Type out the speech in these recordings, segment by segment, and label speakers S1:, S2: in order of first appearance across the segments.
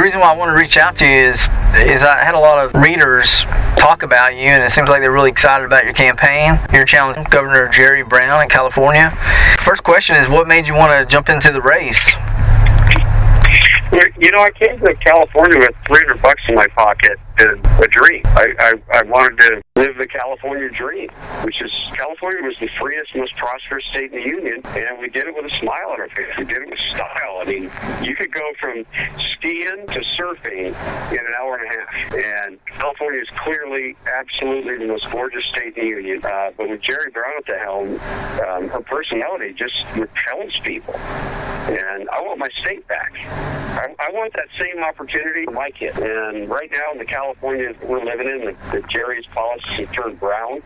S1: reason why I want to reach out to you is I had a lot of readers talk about you, and it seems like they're really excited about your campaign. You're challenging Governor Jerry Brown in California. First question is, what made you want to jump into the race?
S2: You know, I came to California with $300 in my pocket and a dream. I wanted to live the California dream, which is California was the freest, most prosperous state in the union, and we did it with a smile on our face. We did it with style. I mean, you could go from skiing to surfing in an hour and a half, and California is clearly, absolutely the most gorgeous state in the union. But with Jerry Brown at the helm, her personality just repels people, and I want my state back. I want that same opportunity for my kids. And right now in the California we're living in, that Jerry's policies have turned brown.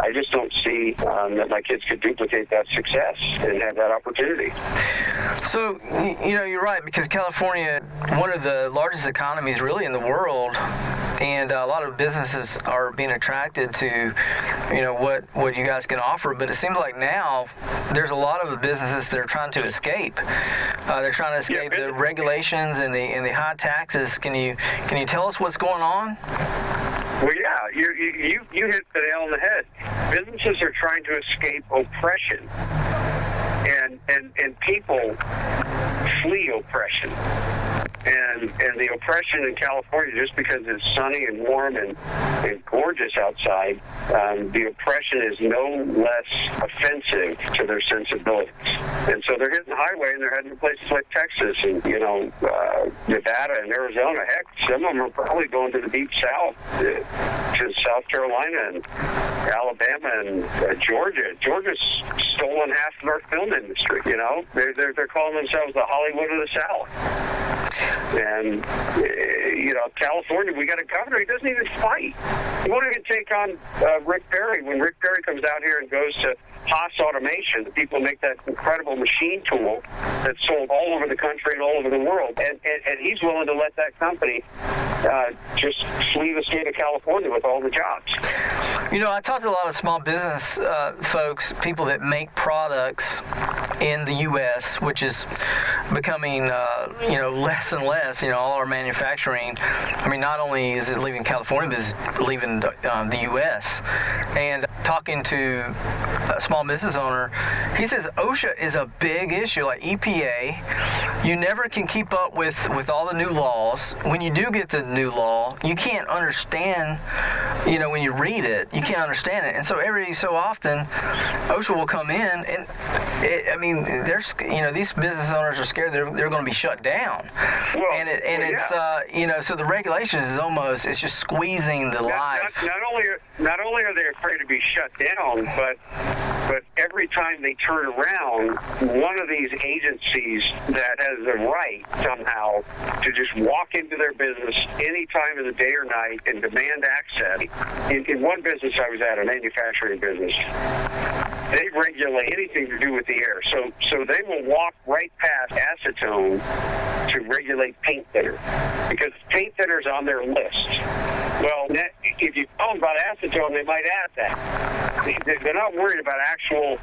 S2: I just don't see that my kids could duplicate that success and have that opportunity.
S1: So, you know, you're right, because California, one of the largest economies really in the world, and a lot of businesses are being attracted to, you know, what you guys can offer. But it seems like now there's a lot of businesses that are trying to escape. They're trying to escape the regulations and the high taxes. Can you tell us what's going on?
S2: Well, yeah, you hit the nail on the head. Businesses are trying to escape oppression, and people flee oppression. And the oppression in California, just because it's sunny and warm and gorgeous outside, the oppression is no less offensive to their sensibilities. And so they're hitting the highway and they're heading to places like Texas and, you know, Nevada and Arizona. Heck, some of them are probably going to the deep south, to South Carolina and Alabama and Georgia. Georgia's stolen half of our film industry, you know. They're calling themselves the Hollywood of the South. And, you know, California, we got a governor, he doesn't even fight. He won't even take on Rick Perry. When Rick Perry comes out here and goes to Haas Automation, the people make that incredible machine tool that's sold all over the country and all over the world. And he's willing to let that company just flee the state of California with all the jobs.
S1: You know, I talked to a lot of small business folks, people that make products in the U.S., which is becoming, you know, less and less. You know, all our manufacturing, I mean, not only is it leaving California, but it's leaving the U.S. And talking to a small business owner, he says OSHA is a big issue, like EPA. You never can keep up with all the new laws. When you do get the new law, you can't understand, you know, when you read it, you can't understand it. And so every so often, OSHA will come in, and I mean, there's, you know, these business owners are scared they're going to be shut down.
S2: Well,
S1: it's you know, so the regulations is almost, it's just squeezing the life.
S2: Not only are they afraid to be shut down, but every time they turn around, one of these agencies that has the right somehow to just walk into their business any time of the day or night and demand access. In one business I was at, a manufacturing business, they regulate anything to do with the air. So they will walk right past acetone to regulate paint thinner, because paint thinner's on their list. Well, if you tell them about acetone, they might add that. They're not worried about actual,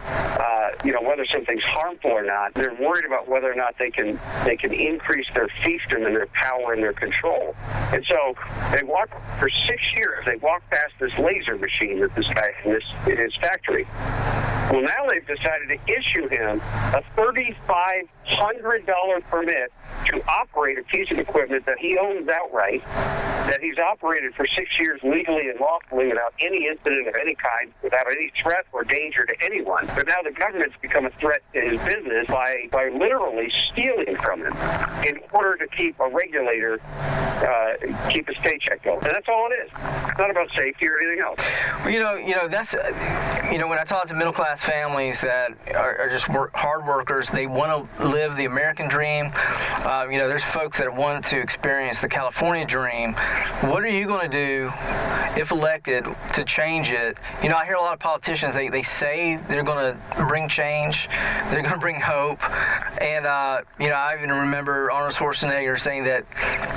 S2: you know, whether something's harmful or not. They're worried about whether or not they can increase their fiefdom and their power and their control. And so they walk for 6 years. They walk past this laser machine that this guy in his factory. Well, now they've decided to issue him a $3,500 permit to operate a piece of equipment that he owns outright, that he's operated for 6 years legally and lawfully without any incident of any kind, without any threat or danger to anyone. But now the government's become a threat to his business by literally stealing from him in order to keep a regulator, keep his paycheck going. And that's all it is. It's not about safety or anything else.
S1: Well, you know, that's, you know, when I talk to middle-class families that are just hard workers, they want to live the American dream. You know, there's folks that want to experience the California dream. What are you going to do, if elected, to change it? You know, I hear a lot of politicians, they say they're going to bring change, they're going to bring hope. And, you know, I even remember Arnold Schwarzenegger saying that,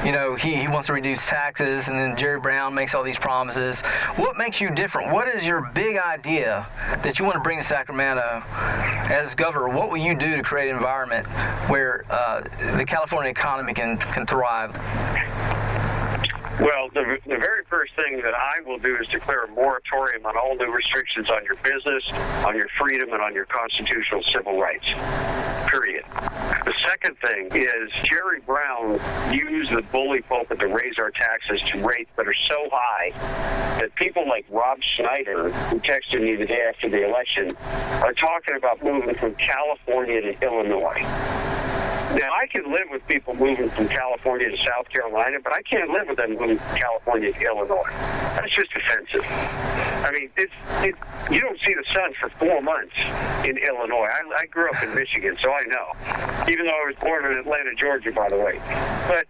S1: you know, he wants to reduce taxes, and then Jerry Brown makes all these promises. What makes you different? What is your big idea that you want to bring to Sacramento as governor, what will you do to create an environment where the California economy can thrive?
S2: Well, the very first thing that I will do is declare a moratorium on all new restrictions on your business, on your freedom, and on your constitutional civil rights. Period. The second thing is Jerry Brown used the bully pulpit to raise our taxes to rates that are so high that people like Rob Schneider, who texted me the day after the election, are talking about moving from California to Illinois. Now, I can live with people moving from California to South Carolina, but I can't live with them moving from California to Illinois. That's just offensive. I mean, you don't see the sun for 4 months in Illinois. I grew up in Michigan, so I know. Even though I was born in Atlanta, Georgia, by the way. But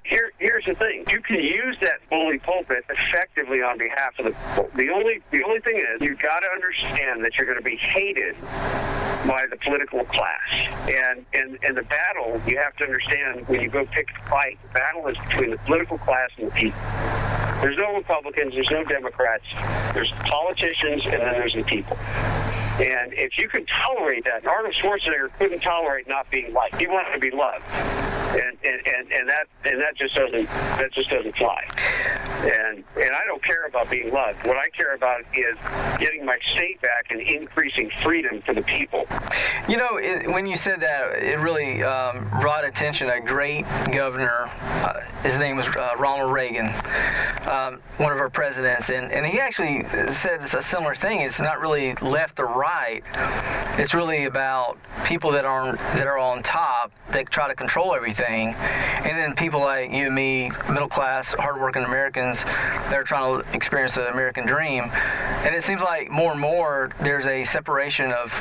S2: here's the thing. You can use that bully pulpit effectively on behalf of the people. The only thing is, you've got to understand that you're going to be hated by the political class. And the battle, you have to understand, when you go pick a fight, the battle is between the political class and the people. There's no Republicans, there's no Democrats, there's politicians, and then there's the people. And if you can tolerate that, and Arnold Schwarzenegger couldn't tolerate not being liked. He wanted to be loved. And that just doesn't fly. And I don't care about being loved. What I care about is getting my state back and increasing freedom for the people.
S1: You know, when you said that, it really brought attention a great governor. His name was Ronald Reagan, one of our presidents, and he actually said it's a similar thing. It's not really left or right. It's really about people that are on top that try to control everything, and then people like you and me, middle class, hardworking Americans that are trying to experience the American dream. And it seems like more and more there's a separation of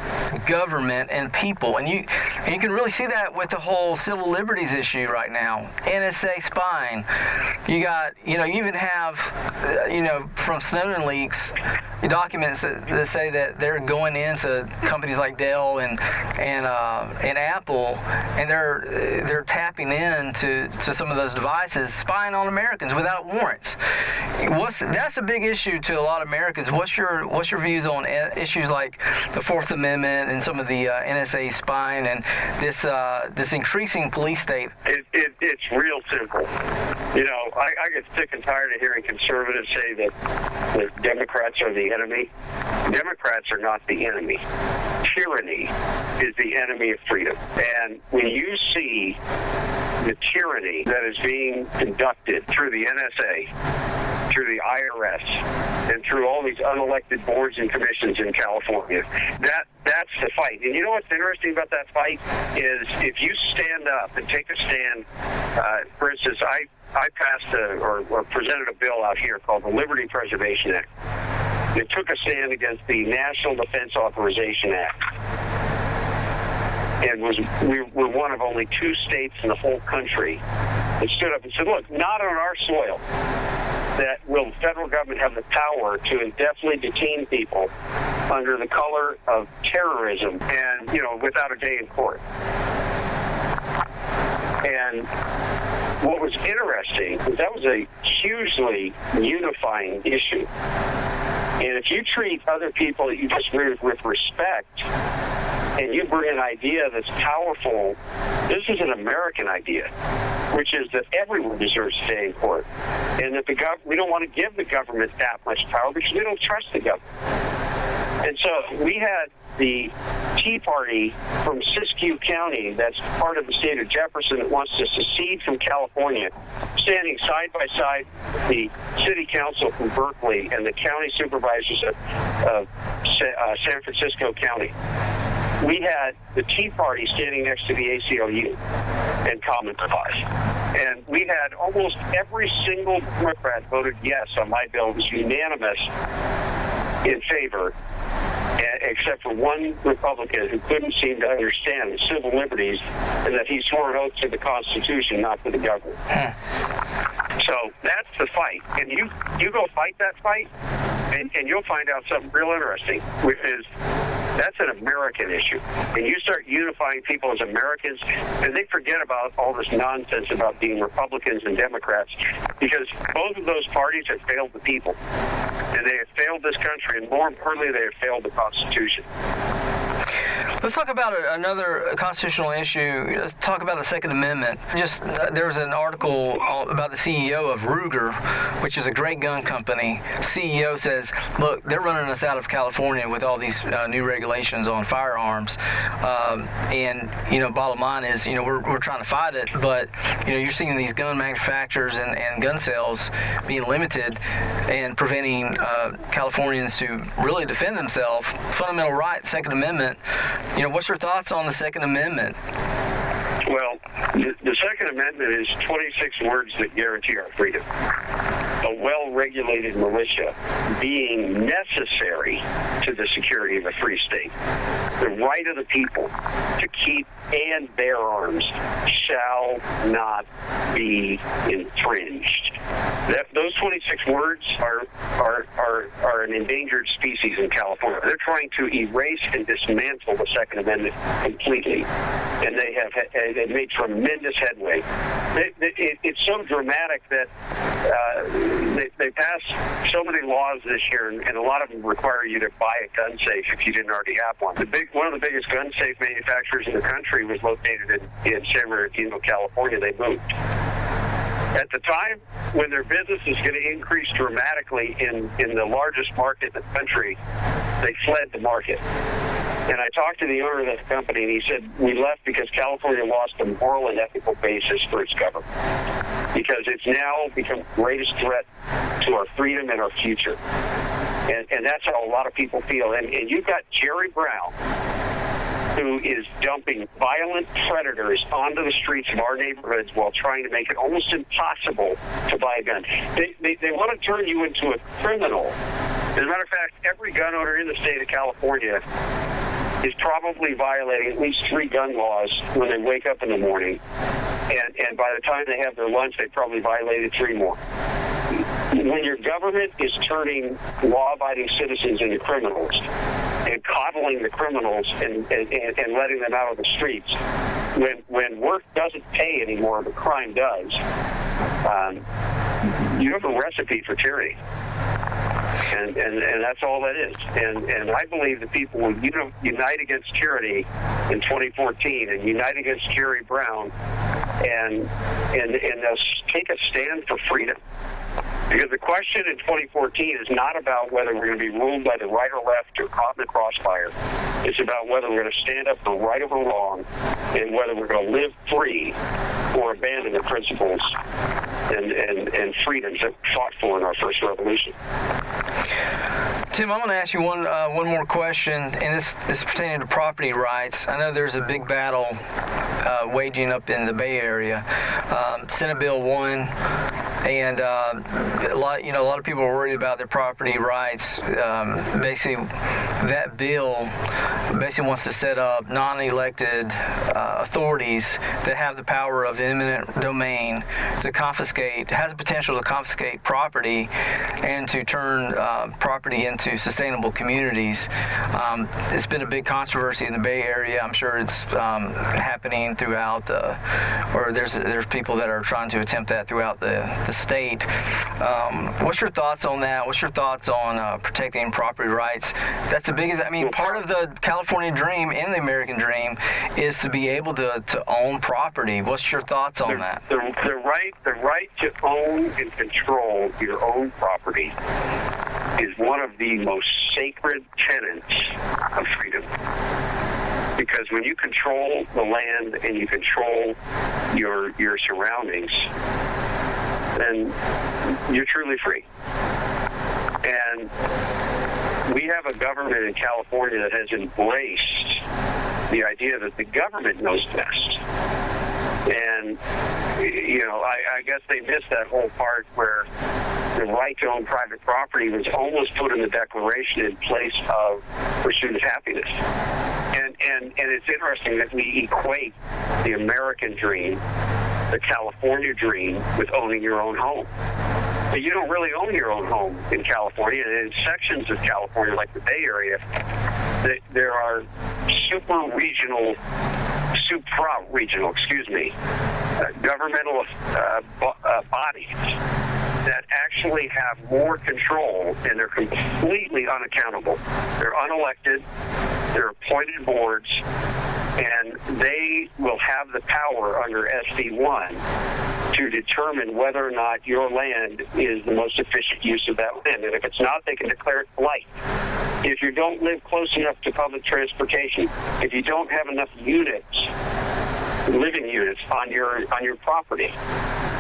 S1: government and people, and you can really see that with the whole civil liberties issue right now. NSA spying. You even have from Snowden leaks documents that say that they're going into companies like Dell and Apple, and they're tapping into some of those devices, spying on Americans without warrants. That's a big issue to a lot of Americans. What's your views on issues like the Fourth Amendment and some of the NSA spying and this increasing police state?
S2: It's real simple. I get sick and tired of hearing conservatives say that Democrats are the enemy. Democrats are not the enemy. Tyranny is the enemy of freedom. And when you see the tyranny that is being conducted through the NSA, through the IRS, and through all these unelected boards and commissions in California, that's the fight. And you know what's interesting about that fight is if you stand up and take a stand, for instance, I passed or presented a bill out here called the Liberty Preservation Act. It took a stand against the National Defense Authorization Act. And we're one of only 2 states in the whole country that stood up and said, look, not on our soil that will the federal government have the power to indefinitely detain people under the color of terrorism and, without a day in court. And what was interesting is that was a hugely unifying issue. And if you treat other people that you disagree with respect, and you bring an idea that's powerful, this is an American idea, which is that everyone deserves to stay in court, and that we don't want to give the government that much power because we don't trust the government. And so we had the Tea Party from Siskiyou County, that's part of the state of Jefferson, that wants to secede from California, standing side by side with the city council from Berkeley and the county supervisors of San Francisco County. We had the Tea Party standing next to the ACLU and Common Cause. And we had almost every single Democrat voted yes on my bill. It was unanimous in favor, except for one Republican who couldn't seem to understand the civil liberties and that he swore an oath to the Constitution, not to the government. So that's the fight. And you go fight that fight, and you'll find out something real interesting, which is That's an American issue. And you start unifying people as Americans, and they forget about all this nonsense about being Republicans and Democrats, because both of those parties have failed the people. And they have failed this country, and more importantly, they have failed the Constitution.
S1: Let's talk about another constitutional issue. Let's talk about the Second Amendment. There was an article about the CEO of Ruger, which is a great gun company. CEO says, look, they're running us out of California with all these new regulations on firearms. And bottom line is, we're trying to fight it, but, you're seeing these gun manufacturers and gun sales being limited and preventing Californians to really defend themselves. Fundamental right, Second Amendment. What's your thoughts on the Second Amendment?
S2: Well, the Second Amendment is 26 words that guarantee our freedom. A well-regulated militia being necessary to the security of a free state. The right of the people to keep and bear arms shall not be infringed. Those 26 words are an endangered species in California. They're trying to erase and dismantle the Second Amendment completely, and they've made tremendous headway. It's so dramatic that they passed so many laws this year, and a lot of them require you to buy a gun safe if you didn't already have one. One of the biggest gun safe manufacturers in the country was located in San Bernardino, California. They moved. At the time when their business is going to increase dramatically in the largest market in the country, they fled the market. And I talked to the owner of that company, and he said, we left because California lost the moral and ethical basis for its government, because it's now become the greatest threat to our freedom and our future. And that's how a lot of people feel. And you've got Jerry Brown, who is dumping violent predators onto the streets of our neighborhoods while trying to make it almost impossible to buy a gun. They want to turn you into a criminal. As a matter of fact, every gun owner in the state of California is probably violating at least 3 gun laws when they wake up in the morning. And by the time they have their lunch, they probably violated 3 more. When your government is turning law-abiding citizens into criminals and coddling the criminals and letting them out of the streets, when work doesn't pay anymore, but crime does, you have a recipe for tyranny. And that's all that is. And I believe that people will unite against tyranny in 2014 and unite against Jerry Brown, and they'll take a stand for freedom. Because the question in 2014 is not about whether we're going to be ruled by the right or left or caught in the crossfire. It's about whether we're going to stand up for right over wrong, and whether we're going to live free or abandon the principles and freedoms that we fought for in our first revolution.
S1: Tim, I want to ask you one more question, and this is pertaining to property rights. I know there's a big battle waging up in the Bay Area. Senate Bill 1, and a lot of people are worried about their property rights. Basically, that bill basically wants to set up non-elected authorities that have the power of eminent domain to confiscate, has the potential to confiscate property and to turn property into sustainable communities. It's been a big controversy in the Bay Area. I'm sure it's happening throughout, or there's people that are trying to attempt that throughout the state. What's your thoughts on that? What's your thoughts on protecting property rights? That's the biggest, part of the California dream and the American dream is to be able to own property. What's your thoughts on that?
S2: The right to own and control your own property is one of the most sacred tenets of freedom. Because when you control the land and you control your surroundings, then you're truly free. And we have a government in California that has embraced the idea that the government knows best. And, I guess they missed that whole part where the right to own private property was almost put in the Declaration in place of pursuit of happiness. And it's interesting that we equate the American dream, the California dream, with owning your own home. But you don't really own your own home in California. And in sections of California, like the Bay Area, there are supra-regional, governmental bodies that actually have more control, and they're completely unaccountable. They're unelected, they're appointed boards, and they will have the power under SB1 to determine whether or not your land is the most efficient use of that land. And if it's not, they can declare it blight. If you don't live close enough to public transportation, if you don't have enough units, living units on your property,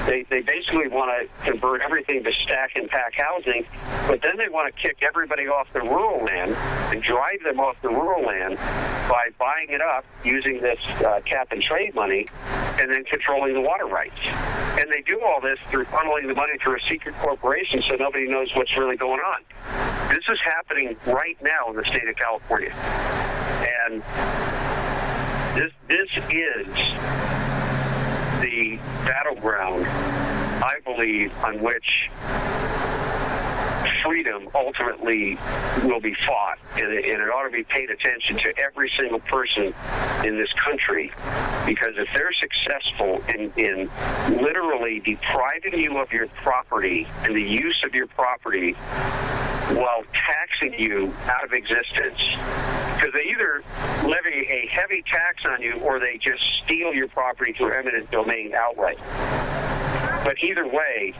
S2: they basically want to convert everything to stack and pack housing, but then they want to kick everybody off the rural land and drive them off the rural land by buying it up using this cap and trade money and then controlling the water rights. And they do all this through funneling the money through a secret corporation so nobody knows what's really going on. This is happening right now in the state of California. And this is the battleground, I believe, on which freedom ultimately will be fought, and it ought to be paid attention to every single person in this country, because if they're successful in literally depriving you of your property and the use of your property while taxing you out of existence, because they either levy a heavy tax on you or they just steal your property through eminent domain outright. But either way,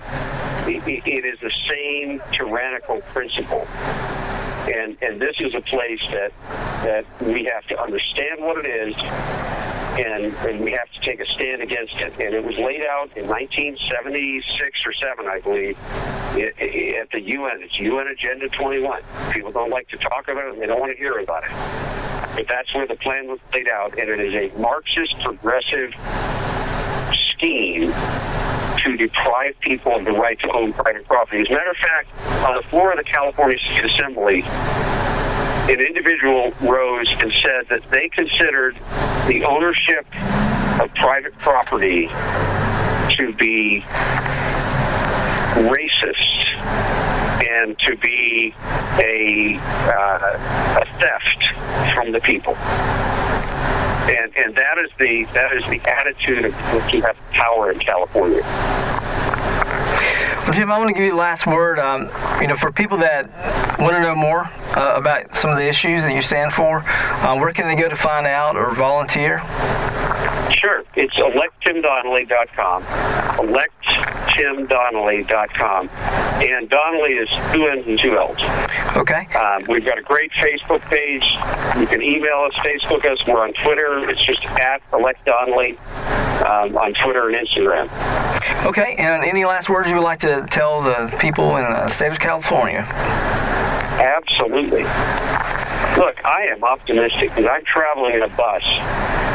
S2: it is the same tyrannical principle. And this is a place that we have to understand what it is, and we have to take a stand against it. And it was laid out in 1976 or 7, I believe, at the UN. It's UN Agenda 21. People don't like to talk about it, and they don't want to hear about it. But that's where the plan was laid out, and it is a Marxist progressive scheme to deprive people of the right to own private property. As a matter of fact, on the floor of the California State Assembly, an individual rose and said that they considered the ownership of private property to be racist and to be a theft from the people. And that is the attitude of those who have power in California.
S1: Well, Jim, I want to give you the last word. For people that want to know more about some of the issues that you stand for, where can they go to find out or volunteer?
S2: Sure. It's electtimdonnelly.com. electtimdonnelly.com. And Donnelly is 2 N's and 2 L's.
S1: Okay.
S2: We've got a great Facebook page. You can email us, Facebook us. We're on Twitter. It's just @electdonnelly on Twitter and Instagram.
S1: Okay. And any last words you would like to tell the people in the state of California?
S2: Absolutely. Look, I am optimistic because I'm traveling in a bus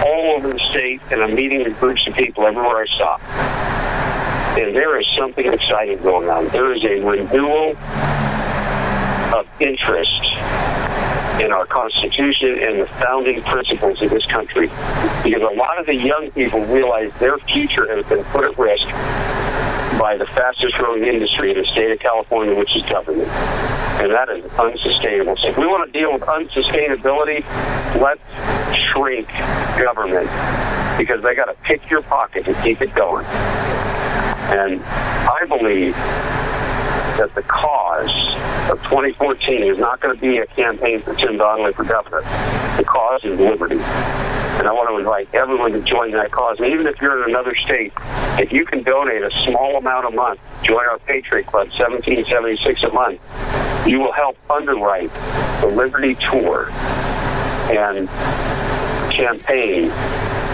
S2: all over the state, and I'm meeting with groups of people everywhere I stop. And there is something exciting going on. There is a renewal of interest in our Constitution and the founding principles of this country, because a lot of the young people realize their future has been put at risk by the fastest growing industry in the state of California, which is government. And that is unsustainable. So if we want to deal with unsustainability, let's shrink government, because they got to pick your pocket and keep it going. And I believe that the cause of 2014 is not going to be a campaign for Tim Donnelly for governor. The cause is liberty. And I want to invite everyone to join that cause. And even if you're in another state, if you can donate a small amount a month, join our Patriot Club, $17.76 a month, you will help underwrite the Liberty Tour and campaign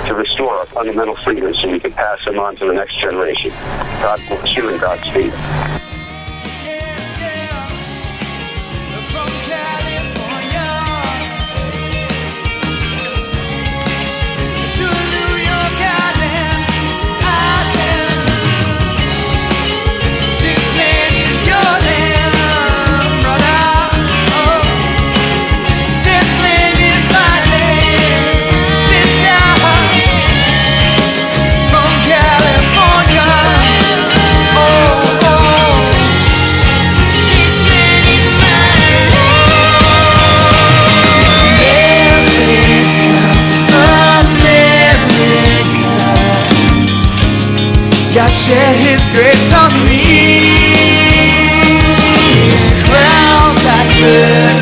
S2: to restore our fundamental freedoms so we can pass them on to the next generation. God bless you and Godspeed.
S3: Oh, shed his grace on me. Crowned like good.